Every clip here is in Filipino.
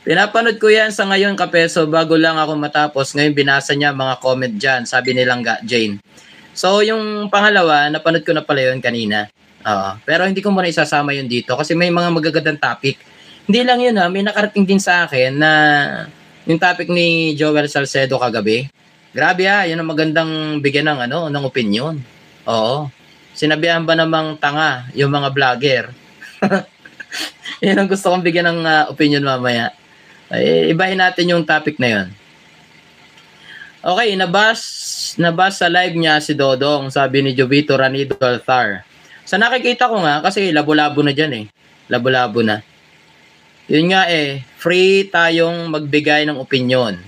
Pinapanood ko yan sa ngayon, Kapeso, bago lang ako matapos. Ngayon binasa niya mga comment dyan, sabi nilang Jane. So yung pangalawa, napanood ko na pala yun kanina. Pero hindi ko muna isasama yun dito kasi may mga magagandang topic. Hindi lang yun may nakarating din sa akin na yung topic ni Joel Salcedo kagabi. Grabe yun ang magandang bigyan ng opinion. Oo. Sinabihan ba namang tanga yung mga vlogger? Yan ang gusto kong bigyan ng opinion mamaya. Ibahin natin yung topic na yun. Okay, nabas sa live niya si Dodong, sabi ni Jovito Ranido Althar. Sa nakikita ko nga, kasi labo-labo na dyan Labo-labo na. Yun nga free tayong magbigay ng opinion.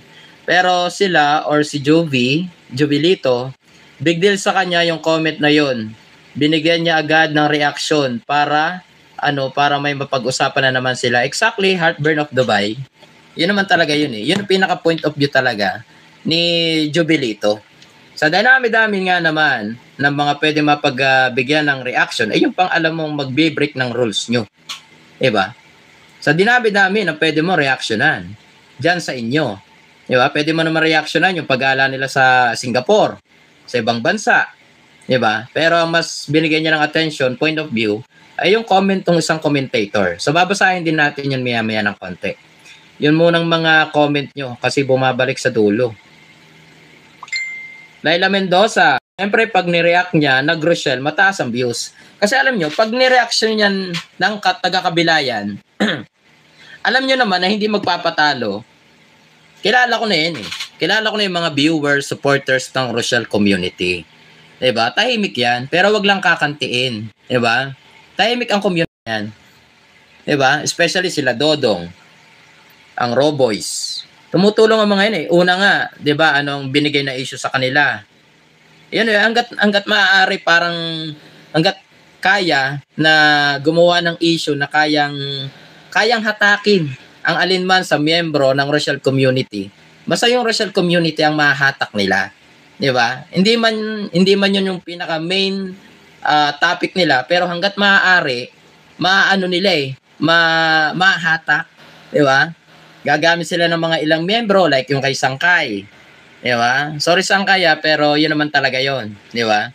Pero sila or si Jovilito, big deal sa kanya yung comment na yun. Binigyan niya agad ng reaction para may mapag-usapan na naman sila. Exactly, Heartburn of Dubai. Yun naman talaga yun Yun ang pinaka point of view talaga ni Jovilito. Sa dami-dami nga naman ng mga pwede mapagbigyan ng reaction, yung pang alam mong magbe-break ng rules nyo. Diba? Sa dinami-dami na pwede mo reactionan dyan sa inyo. Diba? Pwede mo naman reactionan yung pag-aala nila sa Singapore, sa ibang bansa. Diba? Pero mas binigyan niya ng attention, point of view, ay yung comment ng isang commentator. So babasahin din natin yun maya-maya ng konti. Yun munang mga comment nyo kasi bumabalik sa dulo. Laila Mendoza, siyempre pag nireact niya, nag-Rochelle, mataas ang views. Kasi alam nyo, pag nireaction niyan ng taga-kabilayan, alam nyo naman na hindi magpapatalo. Kilala ko na yan Kilala ko na yung mga viewers, supporters ng Rochelle community. Diba? Tahimik yan, pero wag lang kakantiin. Diba? Tahimik ang community yan. Diba? Especially sila Dodong, ang Raw Boys. Tumutulong ang mga yun Una nga, 'di ba, anong binigay na issue sa kanila. Yan hangga't maaari parang hangga't kaya na gumawa ng issue na kayang hatakin ang alinman sa miyembro ng Rochelle community. Basta yung Rochelle community ang mahahatak nila. 'Di ba? Hindi man yun yung pinaka main topic nila, pero hangga't maaari maano nila mahahatak, 'di ba? Gagamit sila ng mga ilang miyembro like yung kay Sangkay. Di ba? Sorry Sangkay pero yun naman talaga yun. Di ba?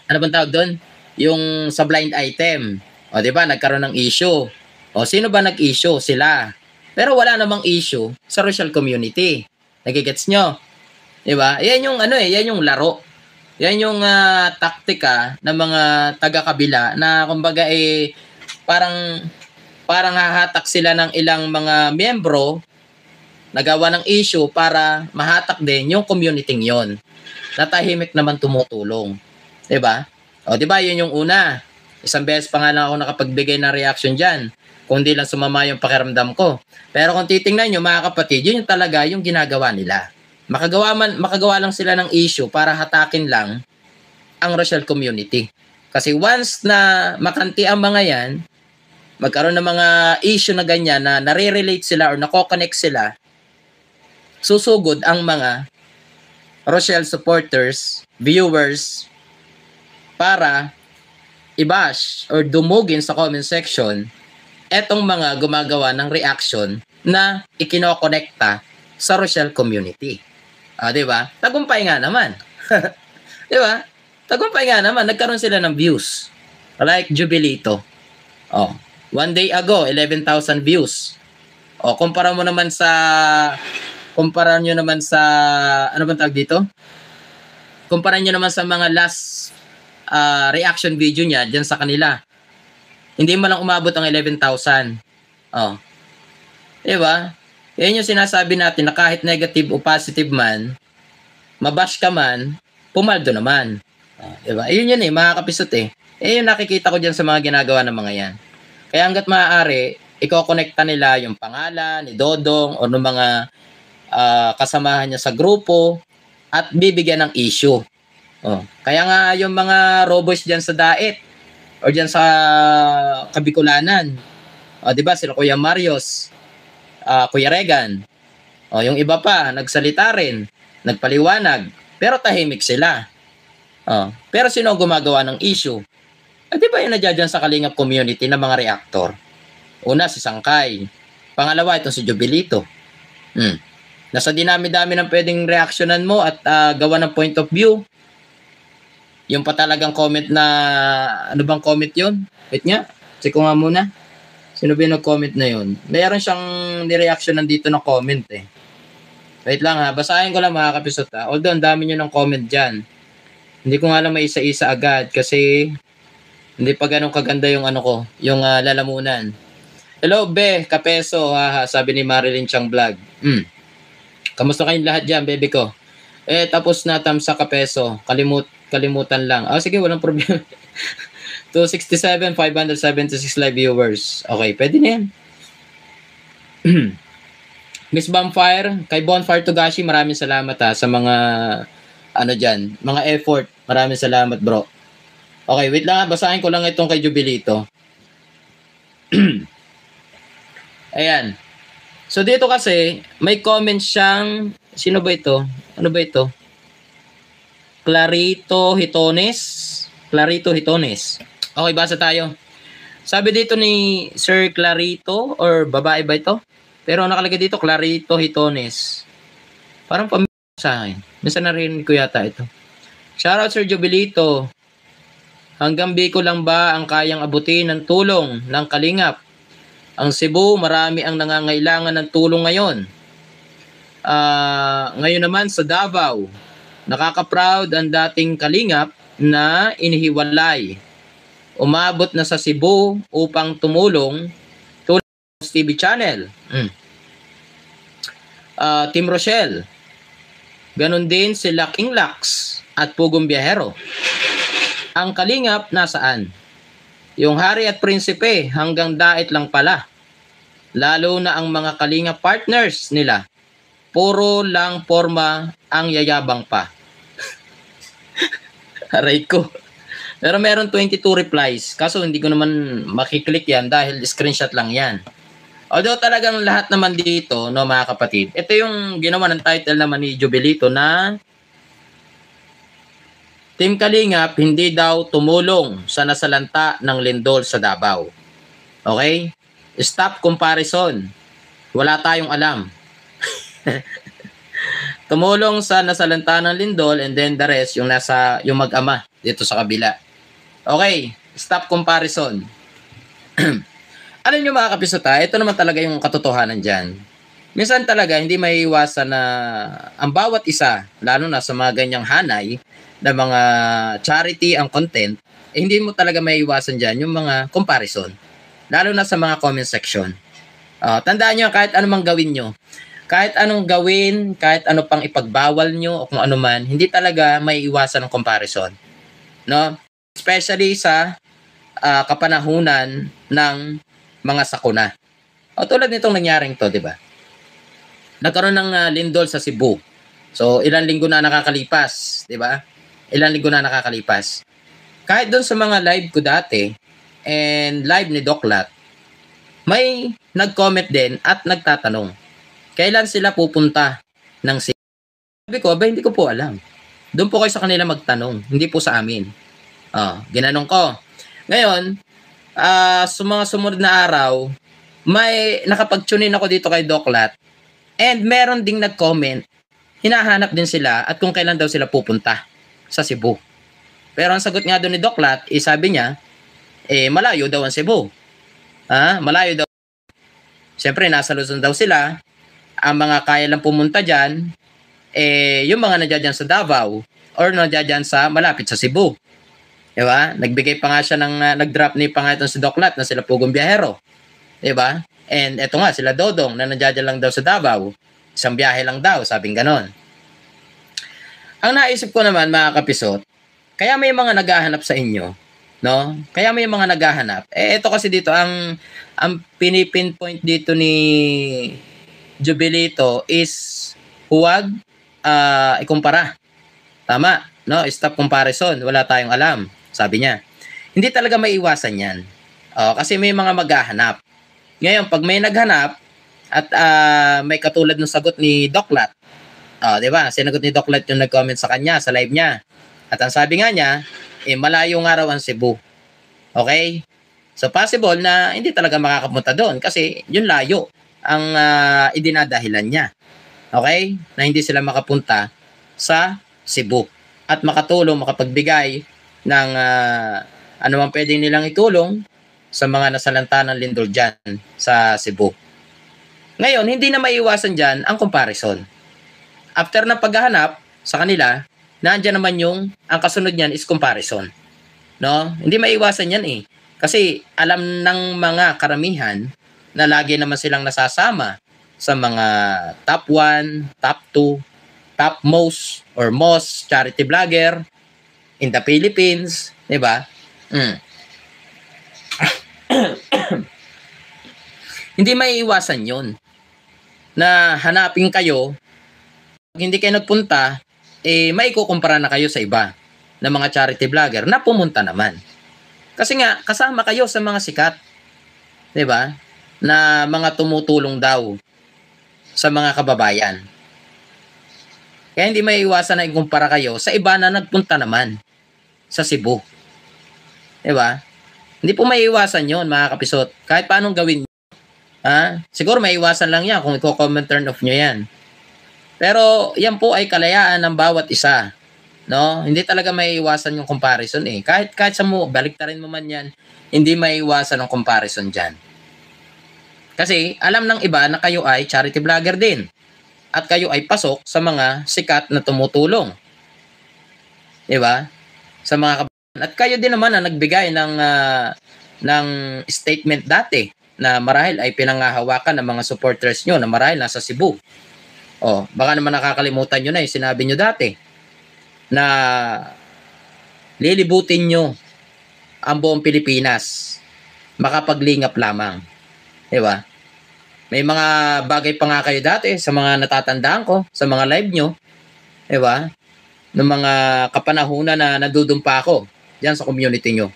Ano bang tawag doon? Yung sa blind item. O di ba? Nagkaroon ng issue. O sino ba nag-issue? Sila. Pero wala namang issue sa Rochelle community. Nagigets nyo? Di ba? Yan yung yan yung laro. Yan yung taktika ng mga taga-kabila na kumbaga parang hahatak sila ng ilang mga miyembro nagawa ng issue para mahatak din yung community yon. Natahimik naman tumutulong. 'Di ba? O 'di ba 'yun yung una. Isang beses pa nga lang ako nakapagbigay ng reaction diyan. Kung di lang sumama yung pakiramdam ko. Pero kung titingnan niyo mga kapatid, yun yung talaga yung ginagawa nila. Makagawa lang sila ng issue para hatakin lang ang Rochelle community. Kasi once na makanti ang mga yan, magkaroon ng mga issue na ganyan na nare-relate sila or nako-connect sila, susugod ang mga Rochelle supporters, viewers, para i-bash or dumugin sa comment section etong mga gumagawa ng reaction na ikinokonekta sa Rochelle community. Di ba? Tagumpay nga naman. Di ba? Tagumpay nga naman. Nagkaroon sila ng views. Like Jovilito. One day ago, 11,000 views. Kumpara nyo naman sa ano bang tawag dito? Kumpara nyo naman sa mga last reaction video niya diyan sa kanila. Hindi man lang umabot ang 11,000. Di ba? Yan yung sinasabi natin na kahit negative o positive man, mabash ka man, pumaldo naman. Di ba? Yun mga kapisot yung nakikita ko diyan sa mga ginagawa ng mga yan. Kaya hangga't maaari, iko-connecta nila yung pangalan ni Dodong o ng mga kasamahan niya sa grupo at bibigyan ng issue. Kaya nga yung mga robots diyan sa Daet o diyan sa Kabicolanan, di ba sila Kuya Marios, Kuya Regan, yung iba pa nagsalita rin, nagpaliwanag, pero tahimik sila. Pero sino ang gumagawa ng issue? Di ba yung nadyan sa Kalingap community ng mga reactor? Una, si Sangkay. Pangalawa, itong si Jobilito. Nasa dinami-dami ng pwedeng reaksyonan mo at gawa ng point of view. Yung pa talagang comment na, ano bang comment yun? Wait nga, check ko nga muna. Sino ba yung nag-comment na yun? Mayroon siyang nireaksyonan dito na comment eh. Wait lang ha, basahin ko lang mga kapisot ha. Although, ang dami nyo ng comment dyan. Hindi ko nga lang may isa-isa agad kasi hindi pa ganun kaganda yung ano ko, yung lalamunan. Hello, Be, Kapeso, haha, sabi ni Marilyn Chang Vlog. Kamusta kayong lahat dyan, baby ko? Tapos na sa Kapeso. Kalimutan lang. Sige, walang problema. 267, 576 live viewers. Okay, pwede na yan. Miss Bonfire, kay Bonfire Togashi, maraming salamat sa mga ano dyan, mga effort. Maraming salamat, bro. Okay, wait lang basahin ko lang itong kay Jobilito. Ayan. So dito kasi, may comment siyang, sino ba ito? Ano ba ito? Clarito Hitones. Okay, basa tayo. Sabi dito ni Sir Clarito, or babae ba ito? Pero nakalagay dito, Clarito Hitones. Parang pamilya sa akin. Minsan narinig ko yata ito. Shoutout Sir Jobilito. Hanggang Bicol lang ba ang kayang abutin ng tulong ng Kalingap? Ang Cebu, marami ang nangangailangan ng tulong ngayon. Ngayon naman sa Davao, nakaka-proud ang dating Kalingap na inihiwalay. Umabot na sa Cebu upang tumulong tulong sa TV channel. Team Rochelle. Ganon din sila King Lax at Pugong Biyahero. Ang Kalingap nasaan? Yung hari at prinsipe hanggang dait lang pala. Lalo na ang mga Kalingap partners nila. Puro lang forma ang yayabang pa. Aray ko. Pero meron 22 replies. Kaso hindi ko naman makiklik yan dahil screenshot lang yan. Although talagang lahat naman dito, no mga kapatid, ito yung ginawa ng title naman ni Jobilito na Team Kalingap hindi daw tumulong sa nasalanta ng lindol sa Davao. Okay? Stop comparison. Wala tayong alam. Tumulong sa nasalanta ng lindol and then the rest yung mag-ama dito sa kabila. Okay, stop comparison. Alam niyo mga kapisota, ito naman talaga yung katotohanan dyan. Minsan talaga hindi maiiwasan na ang bawat isa, lalo na sa mga ganyang hanay na mga charity ang content, hindi mo talaga maiiwasan dyan yung mga comparison. Lalo na sa mga comment section. Tandaan nyo, kahit anumang gawin nyo, kahit anong gawin, kahit ano pang ipagbawal nyo o kung ano man, hindi talaga maiiwasan ng comparison. No? Especially sa kapanahunan ng mga sakuna. Tulad nitong nangyaring to, di ba? Nagkaroon ng lindol sa Cebu. So, ilang linggo na nakakalipas, di ba? Ilang linggo na nakakalipas. Kahit doon sa mga live ko dati, and live ni Doc Lat, may nag-comment din at nagtatanong, kailan sila pupunta ng Cebu? Sabi ko, hindi ko po alam. Doon po kayo sa kanila magtanong, hindi po sa amin. Ginanong ko. Ngayon, sa mga sumunod na araw, may nakapag-tune in ako dito kay Doc Lat, and meron ding nag-comment, hinahanap din sila at kung kailan daw sila pupunta sa Cebu. Pero ang sagot nga doon ni Doc Lat, sabi niya, malayo daw ang Cebu. Malayo daw. Siyempre, nasa Luzon daw sila. Ang mga kaya lang pumunta dyan, yung mga nadyan sa Davao or nadyan sa malapit sa Cebu. Diba? Nagbigay pa nga siya nag-drop ni pa nga itong si Doc Lat na sila Pugong Biyahero. Diba? And eto nga, sila Dodong na nadyan lang daw sa Davao. Isang biyahe lang daw, sabing ganon. Ang naisip ko naman, mga kapisot, kaya may mga naghahanap sa inyo, no? Kaya may mga naghahanap. Ito kasi dito, ang pinipinpoint dito ni Jobilito is huwag ikumpara. Tama, no? Stop comparison. Wala tayong alam, sabi niya. Hindi talaga maiwasan yan. Kasi may mga maghahanap. Ngayon, pag may naghanap at may katulad ng sagot ni Doc Lat, di ba? Sinagot ni Doc Lat yung nag-comment sa kanya, sa live niya. At ang sabi nga niya, malayo nga raw ang Cebu. Okay? So possible na hindi talaga makakapunta doon kasi yung layo ang idinadahilan niya. Okay? Na hindi sila makapunta sa Cebu at makapagbigay ng ano man pwede nilang itulong sa mga nasalanta ng lindol dyan sa Cebu. Ngayon, hindi na maiiwasan dyan ang comparison. After ng paghahanap sa kanila, nandiyan naman ang kasunod niyan is comparison. No? Hindi maiiwasan yan eh. Kasi alam ng mga karamihan na lagi naman silang nasasama sa mga top 1, top 2, top most or most charity vlogger in the Philippines, 'di ba? Hindi maiiwasan 'yon na hanapin kayo. Pag hindi kayo nagpunta, maikukumpara na kayo sa iba na mga charity vlogger na pumunta naman. Kasi nga, kasama kayo sa mga sikat. 'Di ba? Na mga tumutulong daw sa mga kababayan. Kaya hindi maiiwasan na ikumpara kayo sa iba na nagpunta naman sa Cebu. 'Di ba? Hindi po maiiwasan 'yon, mga kapisot. Kahit paanong gawin niyo. Siguro maiiwasan lang 'yan kung i-comment turn off niyo 'yan. Pero 'yan po ay kalayaan ng bawat isa. No? Hindi talaga maiiwasan yung comparison eh. Kahit sa mo, baliktarin mo man 'yan, hindi maiiwasan ang comparison diyan. Kasi alam ng iba na kayo ay charity vlogger din. At kayo ay pasok sa mga sikat na tumutulong. 'Di ba? Sa mga kababayan. At kayo din naman na nagbigay ng statement dati na marahil ay pinangahawakan ng mga supporters nyo na marahil nasa Cebu. Baka naman nakakalimutan nyo na yung sinabi nyo dati na lilibutin nyo ang buong Pilipinas, makapaglingap lamang. 'Di ba? May mga bagay pa nga kayo dati sa mga natatandaan ko, sa mga live nyo, 'di ba? Ng mga kapanahunan na nadudumpa ako diyan sa community nyo.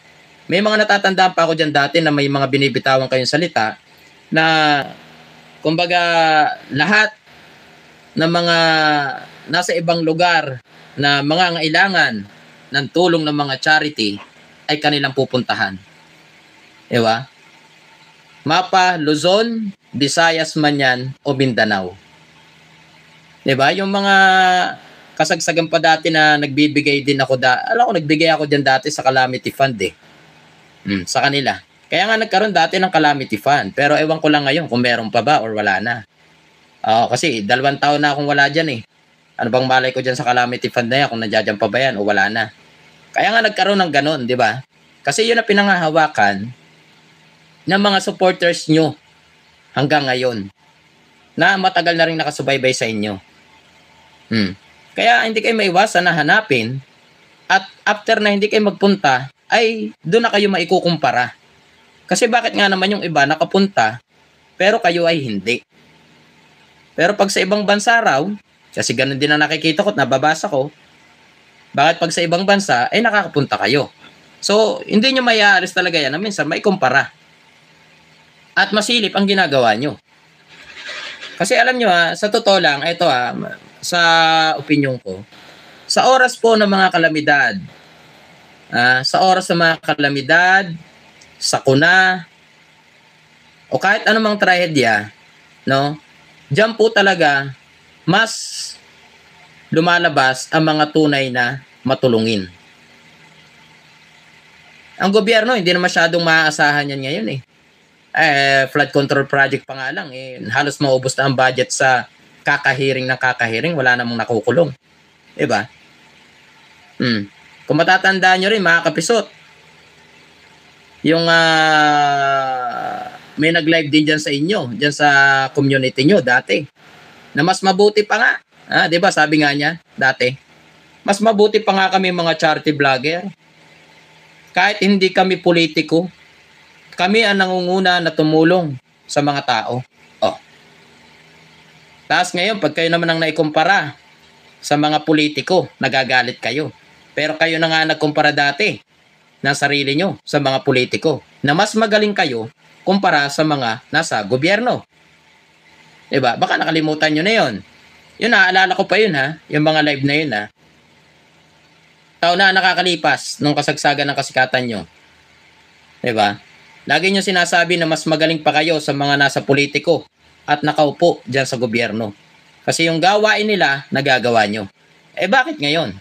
May mga natatandaan pa ako diyan dati na may mga binibitawan kayong salita na kumbaga lahat ng mga nasa ibang lugar na mga ngailangan ng tulong ng mga charity ay kanilang pupuntahan. 'Di ba? Mapa, Luzon, Visayas man yan, o Mindanao. 'Di ba? Yung mga kasagsagan pa dati na nagbibigay din ako alam ko nagbigay ako diyan dati sa Calamity Fund eh. Sa kanila. Kaya nga nagkaroon dati ng Calamity Fund, pero ewan ko lang ngayon kung meron pa ba or wala na. Kasi 2 taon na akong wala diyan eh. Ano bang malay ko diyan sa Calamity Fund na yan kung nandiyan pa ba yan o wala na. Kaya nga nagkaroon ng ganun, 'di ba? Kasi 'yun ang pinangahawakan ng mga supporters nyo hanggang ngayon na matagal na rin nakasubaybay sa inyo. Kaya hindi kayo maiwasan na hanapin at after na hindi kayo magpunta ay doon na kayo maikukumpara. Kasi bakit nga naman yung iba nakapunta pero kayo ay hindi. Pero pag sa ibang bansa raw, kasi ganun din ang nakikita ko at nababasa ko, bakit pag sa ibang bansa ay nakakapunta kayo? So, hindi nyo mayaalis talaga yan na minsan may kumpara. At masilip ang ginagawa nyo. Kasi alam nyo sa totoo lang, ito sa opinion ko, sa oras po ng mga kalamidad, sa oras ng mga kalamidad, sakuna, o kahit anumang trahedya, no, diyan po talaga mas lumalabas ang mga tunay na matulungin. Ang gobyerno, hindi na masyadong maaasahan yan ngayon eh. Flood control project pa nga lang halos maubos na ang budget sa kakahiring, wala namang nakukulong. 'Di ba? Kung matatandaan nyo rin mga kapisot, yung may nag-live din dyan sa inyo, dyan sa community nyo dati, na mas mabuti pa nga, 'di ba sabi nga niya dati, mas mabuti pa nga kami mga charity vlogger. Kahit hindi kami politiko, kami ang nangunguna na tumulong sa mga tao. Tapos ngayon, pag kayo naman ang naikumpara sa mga politiko, nagagalit kayo. Pero kayo na nga nagkumpara dati ng sarili nyo sa mga politiko na mas magaling kayo kumpara sa mga nasa gobyerno. Diba? Baka nakalimutan nyo na yun. Yun, naaalala ko pa yun yung mga live na yun taon na nakakalipas nung kasagsagan ng kasikatan nyo. Diba? Lagi nyo sinasabi na mas magaling pa kayo sa mga nasa politiko at nakaupo dyan sa gobyerno. Kasi yung gawain nila, nagagawa nyo. Eh bakit ngayon?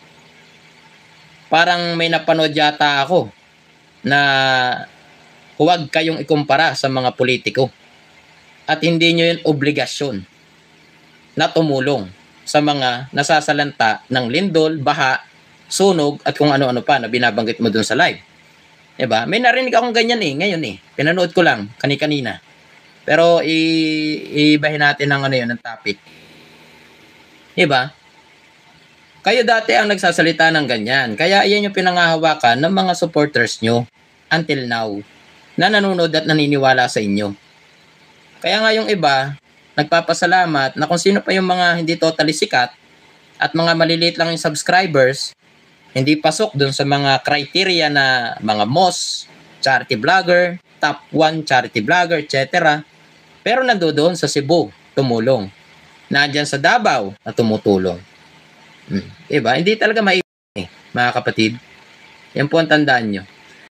Parang may napanood yata ako na huwag kayong ikumpara sa mga politiko. At hindi nyo yun obligasyon na tumulong sa mga nasasalanta ng lindol, baha, sunog, at kung ano-ano pa na binabanggit mo dun sa live. Diba? May narinig akong ganyan ngayon Pinanood ko lang, kani-kanina. Pero ibahin natin ng ano yun, ng topic. Diba? Kayo dati ang nagsasalita ng ganyan. Kaya iyan yung pinangahawakan ng mga supporters nyo until now na nanonood at naniniwala sa inyo. Kaya nga yung iba, nagpapasalamat na kung sino pa yung mga hindi totally sikat at mga maliliit lang yung subscribers, hindi pasok dun sa mga criteria na mga MOS, charity vlogger, top 1 charity vlogger, etc. Pero nandoon sa Cebu, tumulong. Nandyan sa Davao na tumutulong. Diba? Hindi talaga mga kapatid. Yan po ang tandaan nyo.